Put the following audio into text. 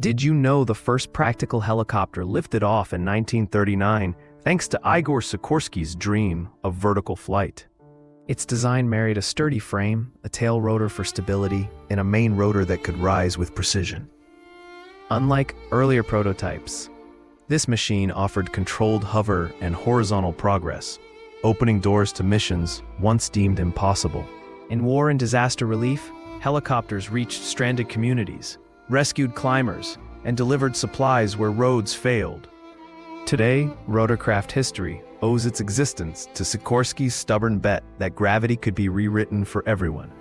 Did you know the first practical helicopter lifted off in 1939 thanks to Igor Sikorsky's dream of vertical flight? Its design married a sturdy frame, a tail rotor for stability, and a main rotor that could rise with precision. Unlike earlier prototypes, this machine offered controlled hover and horizontal progress, opening doors to missions once deemed impossible. In war and disaster relief, helicopters reached stranded communities, rescued climbers, and delivered supplies where roads failed. Today, rotorcraft history owes its existence to Sikorsky's stubborn bet that gravity could be rewritten for everyone.